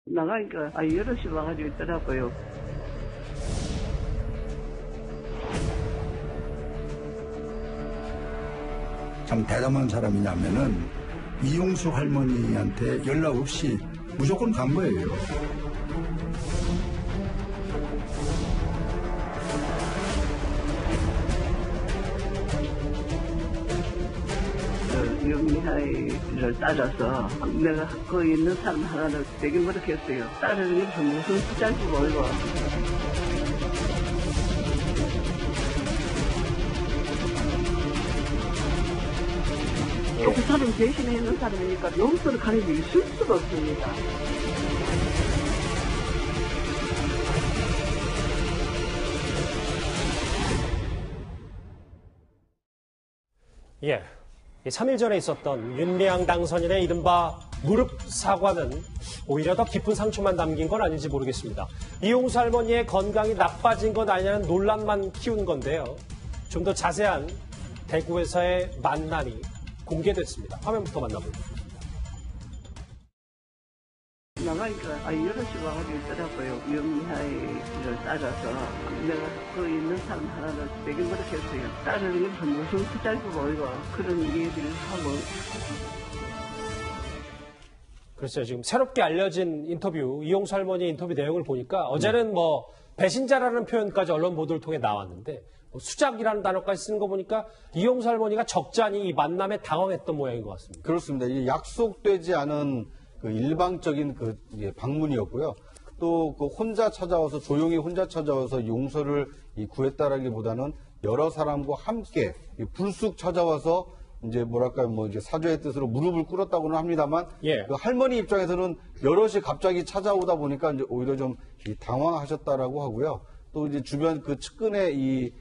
나가니까 여럿이 와가지고 있더라고요. 참 대담한 사람이냐면은 이용수 할머니한테 연락 없이 무조건 간 거예요. 윤미하이를 따라서 내가 거기 있는 사람 하나를 되게 노력했어요. 따르는 게 무슨 수작이 보이고. 그 사람 대신에 있는 사람이니까 용서를 가는 게 있을 수가 없습니다. 예. 3일 전에 있었던 윤미향 당선인의 이른바 무릎 사과는 오히려 더 깊은 상처만 남긴 건 아닌지 모르겠습니다. 이용수 할머니의 건강이 나빠진 것 아니냐는 논란만 키운 건데요. 좀 더 자세한 대구에서의 만남이 공개됐습니다. 화면부터 만나보겠습니다. 나가니까 여럿이 와가지고 있더라고요. 윤미하이를 따라서 내가 거기 있는 사람 하나를 되게 노력했어요. 따르는 게 무슨 수작이 보이고 그런 얘기를 하고. 글쎄요, 지금 새롭게 알려진 인터뷰, 이용수 할머니 인터뷰 내용을 보니까 어제는 뭐 배신자라는 표현까지 언론 보도를 통해 나왔는데 뭐 수작이라는 단어까지 쓰는 거 보니까 이용수 할머니가 적잖이 이 만남에 당황했던 모양인 것 같습니다. 그렇습니다. 이 약속되지 않은 그 일방적인 그 방문이었고요. 또 그 혼자 찾아와서 조용히 혼자 찾아와서 용서를 구했다라기보다는 여러 사람과 함께 불쑥 찾아와서 이제 뭐랄까요, 뭐 이제 사죄의 뜻으로 무릎을 꿇었다고는 합니다만, 예. 그 할머니 입장에서는 여럿이 갑자기 찾아오다 보니까 이제 오히려 좀 당황하셨다라고 하고요. 또 이제 주변 그 측근의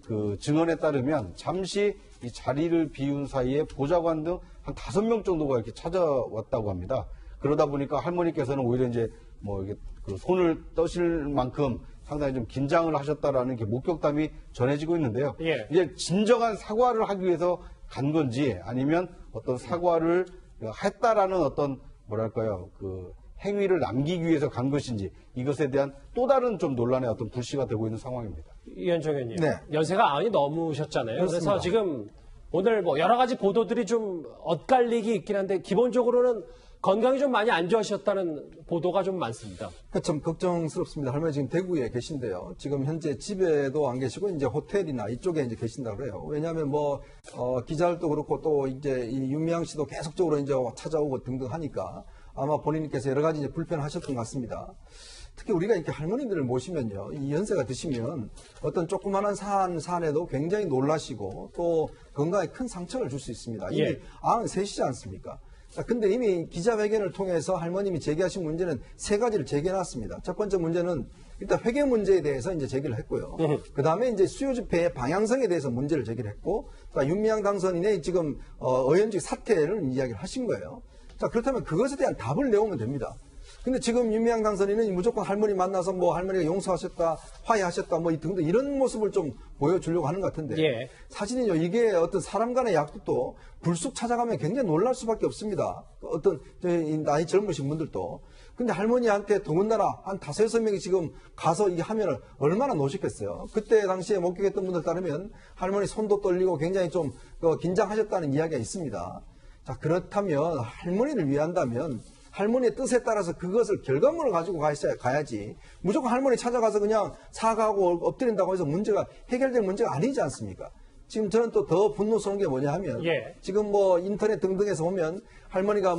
그 증언에 따르면 잠시 이 자리를 비운 사이에 보좌관 등 한 5명 정도가 이렇게 찾아왔다고 합니다. 그러다 보니까 할머니께서는 오히려 이제 뭐 이게 그 손을 떠실 만큼 상당히 좀 긴장을 하셨다라는 게 목격담이 전해지고 있는데요. 예. 이제 진정한 사과를 하기 위해서 간 건지 아니면 어떤 사과를 했다라는 어떤 뭐랄까요 그 행위를 남기기 위해서 간 것인지 이것에 대한 또 다른 좀 논란의 어떤 불씨가 되고 있는 상황입니다. 이현정 의원님, 네. 연세가 90이 넘으셨잖아요. 그렇습니다. 그래서 지금 오늘 뭐 여러 가지 보도들이 좀 엇갈리기 있긴 한데 기본적으로는 건강이 좀 많이 안 좋아지셨다는 보도가 좀 많습니다. 참 걱정스럽습니다. 할머니 지금 대구에 계신데요. 지금 현재 집에도 안 계시고 이제 호텔이나 이쪽에 이제 계신다고 그래요. 왜냐하면 기자들도 그렇고 또 이제 이 윤미향 씨도 계속적으로 이제 찾아오고 등등 하니까 아마 본인께서 여러 가지 이제 불편하셨던 것 같습니다. 특히 우리가 이렇게 할머니들을 모시면요, 이 연세가 드시면 어떤 조그마한 사안에도 굉장히 놀라시고 또 건강에 큰 상처를 줄 수 있습니다. 이미 예. 93이지 않습니까? 근데 이미 기자회견을 통해서 할머님이 제기하신 문제는 3가지를 제기해놨습니다. 첫 번째 문제는 일단 회계 문제에 대해서 이제 제기를 했고요. 그 다음에 이제 수요 집회의 방향성에 대해서 문제를 제기를 했고, 그러니까 윤미향 당선인의 지금 의원직 사퇴를 이야기를 하신 거예요. 자, 그렇다면 그것에 대한 답을 내오면 됩니다. 근데 지금 윤미향 당선인은 무조건 할머니 만나서 뭐 할머니가 용서하셨다, 화해하셨다, 뭐 등등 이런 모습을 좀 보여주려고 하는 것 같은데. 예. 사실은요, 이게 어떤 사람 간의 약속도 불쑥 찾아가면 굉장히 놀랄 수밖에 없습니다. 어떤 나이 젊으신 분들도. 근데 할머니한테 더군다나 한 5-6명이 지금 가서 이 하면을 얼마나 노셨겠어요. 그때 당시에 목격했던 분들 따르면 할머니 손도 떨리고 굉장히 좀 긴장하셨다는 이야기가 있습니다. 자, 그렇다면 할머니를 위한다면 할머니의 뜻에 따라서 그것을 결과물을 가지고 가야지. 무조건 할머니 찾아가서 그냥 사과하고 엎드린다고 해서 문제가 해결될 문제가 아니지 않습니까? 지금 저는 또 더 분노스러운 게 뭐냐 하면 예. 지금 뭐 인터넷 등등에서 보면 할머니가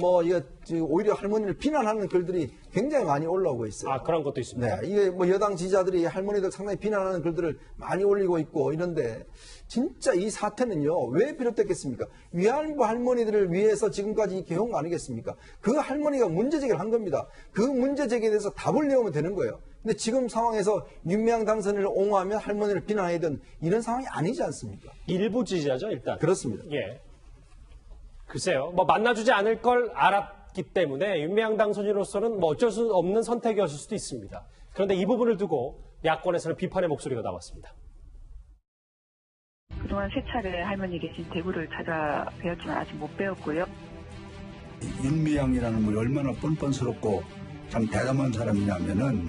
오히려 할머니를 비난하는 글들이 굉장히 많이 올라오고 있어요. 아, 그런 것도 있습니다. 네, 이게 뭐 여당 지지자들이 할머니들 상당히 비난하는 글들을 많이 올리고 있고 이런데 진짜 이 사태는요 왜 비롯됐겠습니까? 위안부 할머니들을 위해서 지금까지 이렇게 해온 거 아니겠습니까? 그 할머니가 문제 제기를 한 겁니다. 그 문제 제기에 대해서 답을 내오면 되는 거예요. 근데 지금 상황에서 윤미향 당선인을 옹호하면 할머니를 비난해야 되는 이런 상황이 아니지 않습니까? 일부 지지자죠, 일단. 그렇습니다. 예. 글쎄요, 뭐 만나주지 않을 걸 알았기 때문에 윤미향 당선인으로서는 뭐 어쩔 수 없는 선택이었을 수도 있습니다. 그런데 이 부분을 두고 야권에서는 비판의 목소리가 나왔습니다. 그동안 세 차례 할머니 계신 대구를 찾아뵈었지만 아직 못 뵈었고요. 윤미향이라는 분이 얼마나 뻔뻔스럽고 참 대담한 사람이냐면은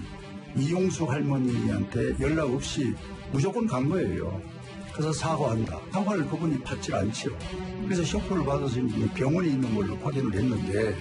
이용수 할머니한테 연락 없이 무조건 간 거예요. 그래서 사과한다. 사과를 그분이 받질 않죠. 그래서 쇼크를 받아서 이제 병원에 있는 걸로 확인을 했는데.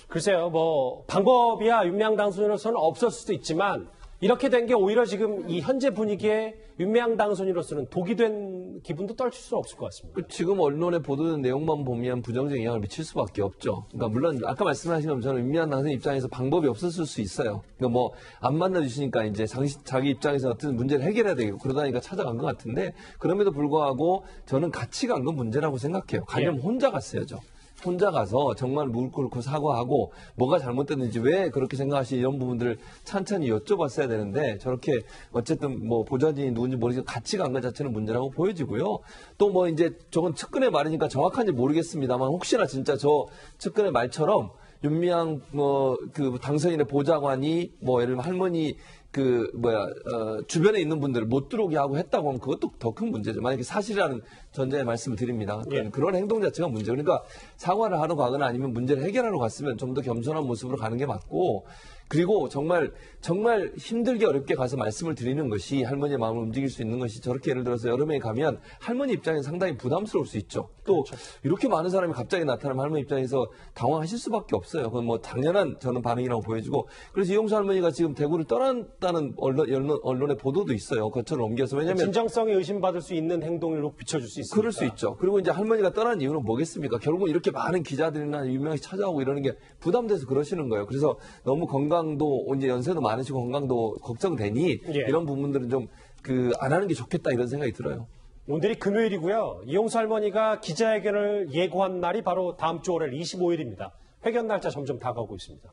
글쎄요, 뭐 방법이야 윤미향 당선인으로서는 없을 수도 있지만 이렇게 된 게 오히려 지금 이 현재 분위기에 윤미향 당선인으로서는 독이 된 기분도 떨칠 수는 없을 것 같습니다. 지금 언론에 보도된 내용만 보면 부정적 영향을 미칠 수밖에 없죠. 그러니까 물론 아까 말씀하신 것처럼 윤미향 당선인 입장에서 방법이 없었을 수 있어요. 그러니까 뭐 안 만나주시니까 이제 자기 입장에서 어떤 문제를 해결해야 되고 그러다니까 찾아간 것 같은데 그럼에도 불구하고 저는 같이 간 건 문제라고 생각해요. 가려면 혼자 갔어야죠. 혼자 가서 정말 무릎 꿇고 사과하고 뭐가 잘못됐는지 왜 그렇게 생각하시는 이런 부분들을 찬찬히 여쭤봤어야 되는데 저렇게 어쨌든 뭐 보좌진이 누군지 모르겠지만 같이 간 것 자체는 문제라고 보여지고요. 또 뭐 이제 저건 측근의 말이니까 정확한지 모르겠습니다만 혹시나 진짜 저 측근의 말처럼 윤미향 그 당선인의 보좌관이 뭐 예를 들면 할머니 주변에 있는 분들을 못 들어오게 하고 했다고 하면 그것도 더 큰 문제죠. 만약에 사실이라는 전제의 말씀을 드립니다. 그런 행동 자체가 문제. 그러니까 사과를 하러 가거나 아니면 문제를 해결하러 갔으면 좀 더 겸손한 모습으로 가는 게 맞고 그리고 정말 힘들게 어렵게 가서 말씀을 드리는 것이 할머니의 마음을 움직일 수 있는 것이 저렇게 예를 들어서 여러 명이 가면 할머니 입장에서 상당히 부담스러울 수 있죠. 또 그렇죠. 이렇게 많은 사람이 갑자기 나타나면 할머니 입장에서 당황하실 수밖에 없어요. 그건 뭐 당연한 저는 반응이라고 보여지고 그래서 이용수 할머니가 지금 대구를 떠났다는 언론의 보도도 있어요. 거처를 옮겨서 왜냐하면 진정성이 의심받을 수 있는 행동으로 비춰줄 수 있습니다. 그럴 수 있죠. 그리고 이제 할머니가 떠난 이유는 뭐겠습니까? 결국은 이렇게 많은 기자들이나 유명인이 찾아오고 이러는 게 부담돼서 그러시는 거예요. 그래서 너무 건강도 이제 연세도 많으시고 건강도 걱정되니 이런 부분들은 좀 안 하는 게 좋겠다 이런 생각이 들어요. 오늘이 금요일이고요. 이용수 할머니가 기자회견을 예고한 날이 바로 다음 주 월요일 25일입니다. 회견 날짜 점점 다가오고 있습니다.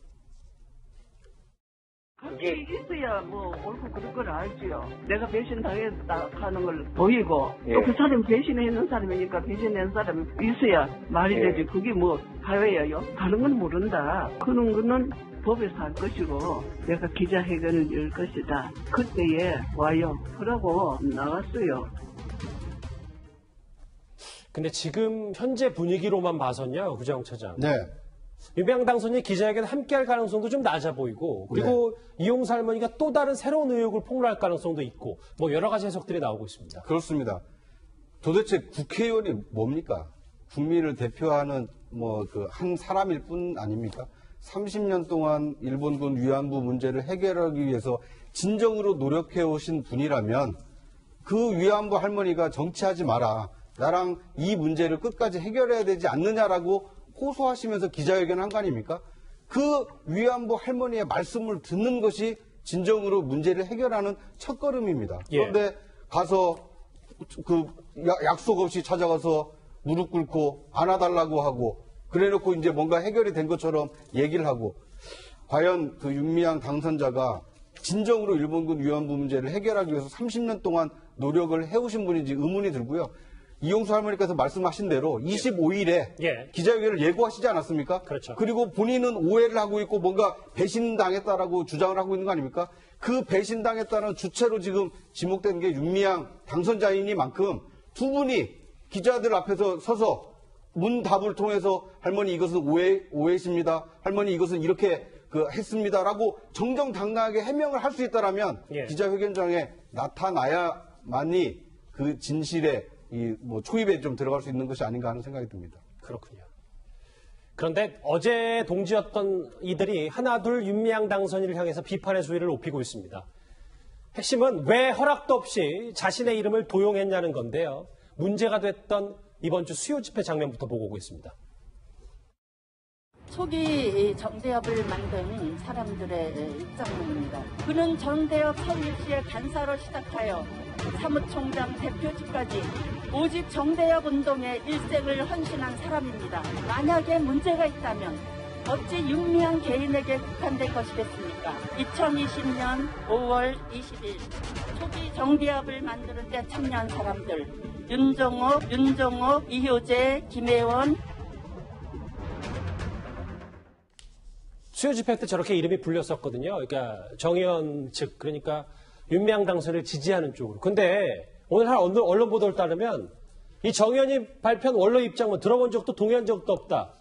그게 있어야 뭐 옳고 그럴 걸 알지요. 내가 배신당했다 하는 걸 보이고 또 그 사람이 배신했는 사람이니까 배신한 사람이 있어야 말이 되지. 그게 뭐 사회예요? 다른 건 모른다. 그런 거는 법에서 할 것이고 내가 기자회견을 열 것이다. 그때에 와요. 그러고 나왔어요. 근데 지금 현재 분위기로만 봐선요, 구정 차장. 네. 윤미향 당선인이 기자회견 함께할 가능성도 좀 낮아 보이고 그리고 이용수 할머니가 또 다른 새로운 의혹을 폭로할 가능성도 있고 뭐 여러 가지 해석들이 나오고 있습니다. 그렇습니다. 도대체 국회의원이 뭡니까? 국민을 대표하는 뭐 한 사람일 뿐 아닙니까? 30년 동안 일본군 위안부 문제를 해결하기 위해서 진정으로 노력해 오신 분이라면 그 위안부 할머니가 정치하지 마라. 나랑 이 문제를 끝까지 해결해야 되지 않느냐라고 호소하시면서 기자회견한 거 아닙니까? 그 위안부 할머니의 말씀을 듣는 것이 진정으로 문제를 해결하는 첫걸음입니다. 그런데 가서 약속 없이 찾아가서 무릎 꿇고 안아달라고 하고 그래놓고 이제 뭔가 해결이 된 것처럼 얘기를 하고 과연 그 윤미향 당선자가 진정으로 일본군 위안부 문제를 해결하기 위해서 30년 동안 노력을 해오신 분인지 의문이 들고요. 이용수 할머니께서 말씀하신 대로 25일에 기자회견을 예고하시지 않았습니까? 그렇죠. 그리고 본인은 오해를 하고 있고 뭔가 배신당했다라고 주장을 하고 있는 거 아닙니까? 그 배신당했다는 주체로 지금 지목된 게 윤미향 당선자이니만큼 두 분이 기자들 앞에서 서서 문답을 통해서 할머니 이것은 오해십니다. 할머니 이것은 이렇게 했습니다라고 정정당당하게 해명을 할 수 있다라면 기자회견장에 나타나야만이 그 진실의 초입에 좀 들어갈 수 있는 것이 아닌가 하는 생각이 듭니다. 그렇군요. 그런데 어제 동지였던 이들이 하나둘 윤미향 당선인을 향해서 비판의 수위를 높이고 있습니다. 핵심은 왜 허락도 없이 자신의 이름을 도용했냐는 건데요. 문제가 됐던 이번 주 수요 집회 장면부터 보고 오겠습니다. 초기 정대협을 만든 사람들의 입장문입니다. 그는 정대협 서울시의 간사로 시작하여 사무총장 대표직까지 오직 정대협 운동에 일생을 헌신한 사람입니다. 만약에 문제가 있다면 어찌 윤미향 개인에게 국한될 것이겠습니까? 2020년 5월 20일 초기 정대협을 만드는 데 참여한 사람들 윤정옥, 이효재, 김혜원. 수요 집회 때 저렇게 이름이 불렸었거든요. 그러니까 정의원 측, 그러니까 윤미향 당선을 지지하는 쪽으로. 근데 오늘 한 언론 보도를 따르면 이 정의연이 발표한 원로 입장은 들어본 적도 동의한 적도 없다.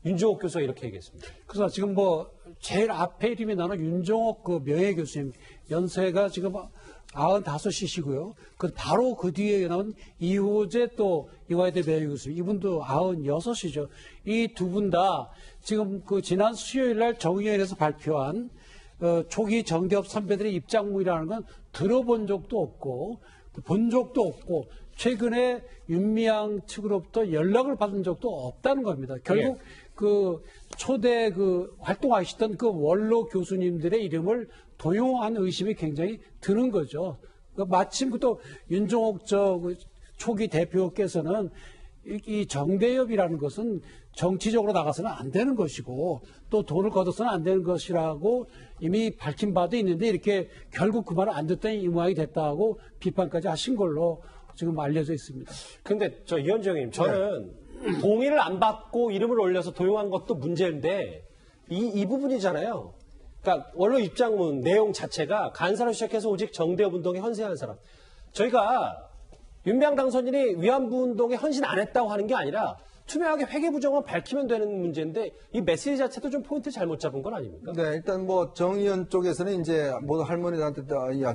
윤종옥 교수가 이렇게 얘기했습니다. 그래서 지금 뭐 제일 앞에 이름이 나는 윤종옥 그 명예교수님 연세가 지금 95이시고요. 바로 그 뒤에 나온 이호재 또 이화여대 명예교수님 이분도 96이죠. 이 두 분 다 지금 그 지난 수요일 날 정의연에서 발표한 초기 정대협 선배들의 입장문이라는 건 들어본 적도 없고 본 적도 없고 최근에 윤미향 측으로부터 연락을 받은 적도 없다는 겁니다. 결국 그 초대 그 활동하시던 그 원로 교수님들의 이름을 도용한 의심이 굉장히 드는 거죠. 마침 또 윤종옥 초기 대표께서는 이 정대협이라는 것은 정치적으로 나가서는 안 되는 것이고 또 돈을 걷어서는 안 되는 것이라고 이미 밝힌 바도 있는데 이렇게 결국 그 말을 안 듣더니 이 모양이 됐다고 비판까지 하신 걸로 지금 알려져 있습니다. 근데 이현정님, 저는 동의를 안 받고 이름을 올려서 도용한 것도 문제인데 이 부분이잖아요. 그러니까 원로 입장문 내용 자체가 간사로 시작해서 오직 정대협 운동에 헌신한 사람. 저희가 윤미향 당선인이 위안부 운동에 헌신 안 했다고 하는 게 아니라 투명하게 회계 부정만 밝히면 되는 문제인데 이 메시지 자체도 좀 포인트 잘못 잡은 건 아닙니까? 네, 일단 뭐 정의연 쪽에서는 이제 모두 할머니들한테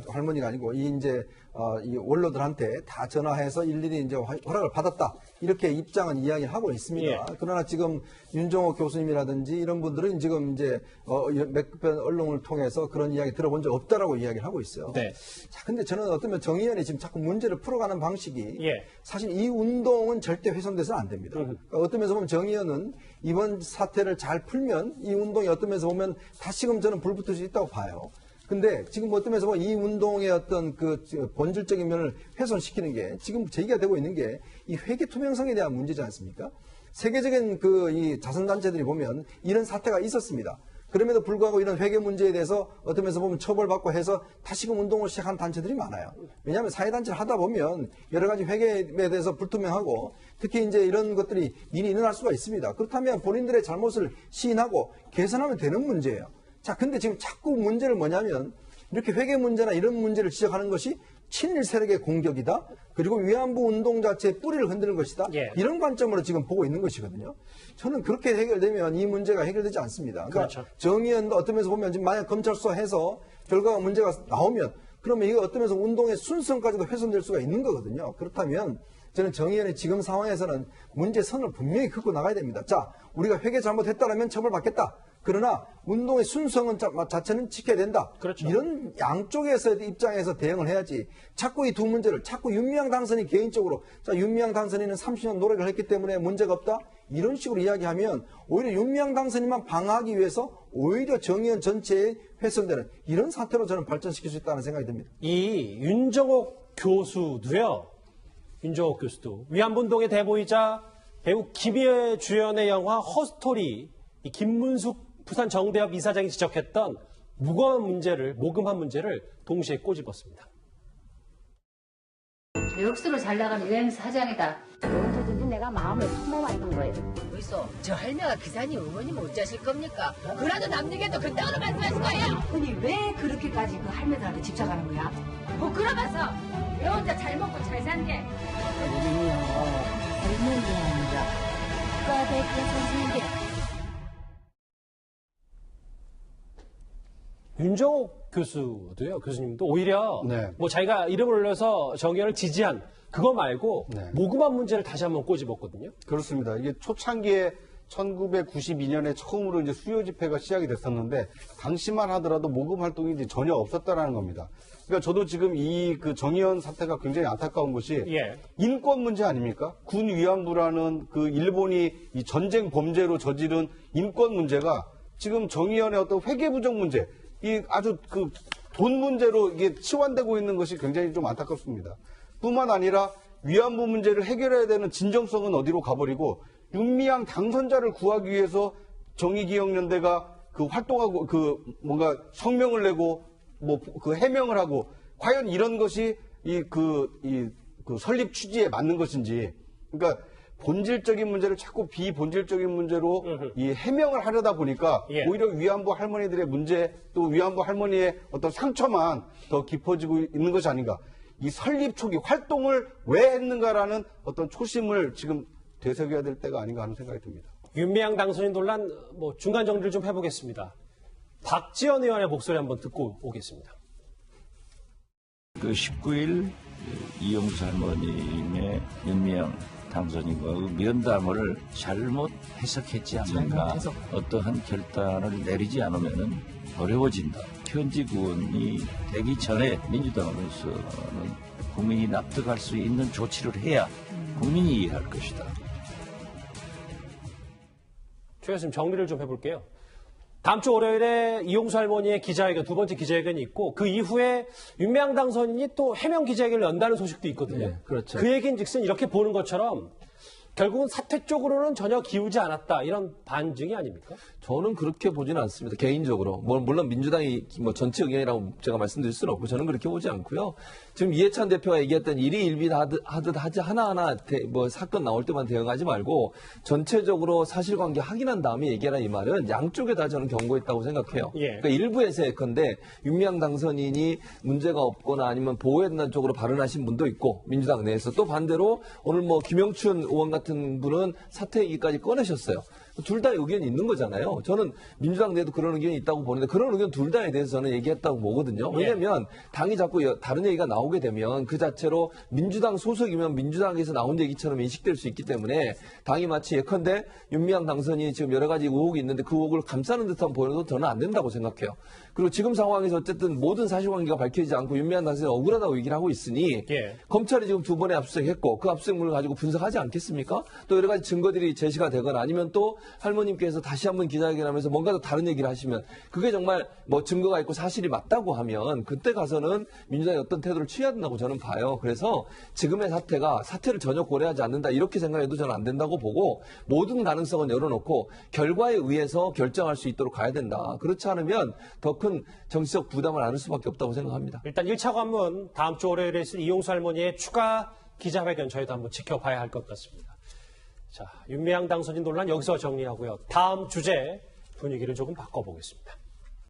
할머니가 아니고 이 원로들한테 다 전화해서 일일이 이제 허락을 받았다 이렇게 입장은 이야기를 하고 있습니다. 예. 그러나 지금 윤종옥 교수님이라든지 이런 분들은 지금 이제 몇 편 언론을 통해서 그런 이야기 들어본 적 없다라고 이야기를 하고 있어요. 네. 자, 근데 저는 어쩌면 정의연이 지금 자꾸 문제를 풀어가는 방식이 예. 사실 이 운동은 절대 훼손돼서는 안 됩니다. 그러니까 어떤 면에서 보면 정의연은 이번 사태를 잘 풀면 이 운동이 어떤 면에서 보면 다시금 저는 불붙을 수 있다고 봐요. 근데 지금 어떤 면에서 보면 이 운동의 어떤 그 본질적인 면을 훼손시키는 게 지금 제기가 되고 있는 게 이 회계 투명성에 대한 문제지 않습니까? 세계적인 이 자선단체들이 보면 이런 사태가 있었습니다. 그럼에도 불구하고 이런 회계 문제에 대해서 어떤 면에서 보면 처벌받고 해서 다시금 운동을 시작한 단체들이 많아요. 왜냐하면 사회단체를 하다 보면 여러 가지 회계에 대해서 불투명하고 특히 이제 이런 것들이 일이 일어날 수가 있습니다. 그렇다면 본인들의 잘못을 시인하고 개선하면 되는 문제예요. 자, 근데 지금 자꾸 문제를 뭐냐면 이렇게 회계 문제나 이런 문제를 지적하는 것이 친일 세력의 공격이다. 그리고 위안부 운동 자체의 뿌리를 흔드는 것이다. 예. 이런 관점으로 지금 보고 있는 것이거든요. 저는 그렇게 해결되면 이 문제가 해결되지 않습니다. 그러니까 그렇죠. 정의연도 어떤 면에서 보면 지금 만약 검찰 수사해서 결과가 문제가 나오면 그러면 이거 어떤 면에서 운동의 순성까지도 훼손될 수가 있는 거거든요. 그렇다면 저는 정의연이 지금 상황에서는 문제선을 분명히 긋고 나가야 됩니다. 자, 우리가 회계 잘못했다라면 처벌받겠다. 그러나 운동의 순수성은 자체는 지켜야 된다. 그렇죠. 이런 양쪽에서 입장에서 대응을 해야지. 자꾸 이 두 문제를 자꾸 윤미향 당선인 개인적으로 자, 윤미향 당선인은 30년 노력을 했기 때문에 문제가 없다. 이런 식으로 이야기하면 오히려 윤미향 당선인만 방어하기 위해서 오히려 정의연 전체에 훼손되는 이런 사태로 저는 발전시킬 수 있다는 생각이 듭니다. 이 윤종옥 교수도요. 윤종옥 교수도 위안부 운동의 대보이자 배우 김희애 주연의 영화 허스토리 이 김문숙 부산 정대협 이사장이 지적했던 모금한 문제를 동시에 꼬집었습니다. 역수로 잘 나가는 여행 사장이다. 언제든지 내가 마음을 품어왔는 거예요. 벌써 저 할매가 기사님 어머님 어쩌실 겁니까? 그래도 남에게도 그따위로 말씀하실 거예요. 아니 왜 그렇게까지 그 할매들한테 집착하는 거야? 뭐 그러면서 왜 혼자 잘 먹고 잘 산게? 할머니요. 할머니 아니라 국가대표 선생님. 윤종옥 교수도요, 교수님도 오히려 네. 뭐 자기가 이름을 올려서 정의연을 지지한 그거 말고 네. 모금한 문제를 다시 한번 꼬집었거든요. 그렇습니다. 이게 초창기에 1992년에 처음으로 이제 수요 집회가 시작이 됐었는데 당시만 하더라도 모금 활동이 이제 전혀 없었다라는 겁니다. 그러니까 저도 지금 이 그 정의연 사태가 굉장히 안타까운 것이 예. 인권 문제 아닙니까? 군 위안부라는 그 일본이 이 전쟁 범죄로 저지른 인권 문제가 지금 정의연의 어떤 회계 부정 문제, 이 아주 그 돈 문제로 이게 치환되고 있는 것이 굉장히 좀 안타깝습니다. 뿐만 아니라 위안부 문제를 해결해야 되는 진정성은 어디로 가버리고 윤미향 당선자를 구하기 위해서 정의기억연대가 그 활동하고 그 뭔가 성명을 내고 뭐 그 해명을 하고 과연 이런 것이 그 설립 취지에 맞는 것인지 그러니까 본질적인 문제를 자꾸 비본질적인 문제로 이 해명을 하려다 보니까 예. 오히려 위안부 할머니들의 문제 또 위안부 할머니의 어떤 상처만 더 깊어지고 있는 것이 아닌가. 이 설립 초기 활동을 왜 했는가라는 어떤 초심을 지금 되새겨야 될 때가 아닌가 하는 생각이 듭니다. 윤미향 당선인 논란 중간 정리를 좀 해보겠습니다. 박지원 의원의 목소리 한번 듣고 오겠습니다. 그 19일 이용수 할머님의 윤미향 당선인과 그 면담을 잘못 해석했지 않는가. 어떠한 결단을 내리지 않으면 어려워진다. 현직의원이 되기 전에 민주당으로서는 국민이 납득할 수 있는 조치를 해야 국민이 이해할 것이다. 최 교수님 정리를 좀 해볼게요. 다음 주 월요일에 이용수 할머니의 기자회견, 두 번째 기자회견이 있고 그 이후에 윤미향 당선인이 또 해명 기자회견을 연다는 소식도 있거든요. 네, 그렇죠. 그 얘기는 즉슨 이렇게 보는 것처럼 결국은 사퇴 쪽으로는 전혀 기우지 않았다 이런 반증이 아닙니까? 저는 그렇게 보지는 않습니다. 개인적으로. 물론 민주당이 전체 의견이라고 제가 말씀드릴 수는 없고 저는 그렇게 보지 않고요. 지금 이해찬 대표가 얘기했던 일희일비 하듯 하지 하나하나 사건 나올 때만 대응하지 말고 전체적으로 사실관계 확인한 다음에 얘기하라 이 말은 양쪽에 다 저는 경고했다고 생각해요. 예. 그러니까 일부에서 예컨대 윤미향 당선인이 문제가 없거나 아니면 보호했다는 쪽으로 발언하신 분도 있고 민주당 내에서 또 반대로 오늘 김영춘 의원 같은 분은 사퇴 얘기까지 꺼내셨어요. 둘 다 의견이 있는 거잖아요. 저는 민주당 내에도 그런 의견이 있다고 보는데 그런 의견 둘 다에 대해서 저는 얘기했다고 보거든요. 왜냐하면 당이 자꾸 다른 얘기가 나오게 되면 그 자체로 민주당 소속이면 민주당에서 나온 얘기처럼 인식될 수 있기 때문에 당이 마치 예컨대 윤미향 당선인이 지금 여러 가지 의혹이 있는데 그 의혹을 감싸는 듯한 보여도 저는 안 된다고 생각해요. 그리고 지금 상황에서 어쨌든 모든 사실관계가 밝혀지지 않고 윤미향 당선인이 억울하다고 얘기를 하고 있으니 예. 검찰이 지금 두 번의 압수수색했고 그 압수수색물을 가지고 분석하지 않겠습니까? 또 여러 가지 증거들이 제시가 되거나 아니면 또 할머님께서 다시 한번 기자회견하면서 뭔가 더 다른 얘기를 하시면 그게 정말 증거가 있고 사실이 맞다고 하면 그때 가서는 민주당이 어떤 태도를 취해야 된다고 저는 봐요. 그래서 지금의 사태를 전혀 고려하지 않는다 이렇게 생각해도 저는 안 된다고 보고 모든 가능성은 열어놓고 결과에 의해서 결정할 수 있도록 가야 된다. 그렇지 않으면 더 큰 정치적 부담을 안을 수밖에 없다고 생각합니다. 일단 1차 관문 다음 주 월요일에 있을 이용수 할머니의 추가 기자회견 저희도 한번 지켜봐야 할 것 같습니다. 자, 윤미향 당선인 논란 여기서 정리하고요. 다음 주제 분위기를 조금 바꿔보겠습니다.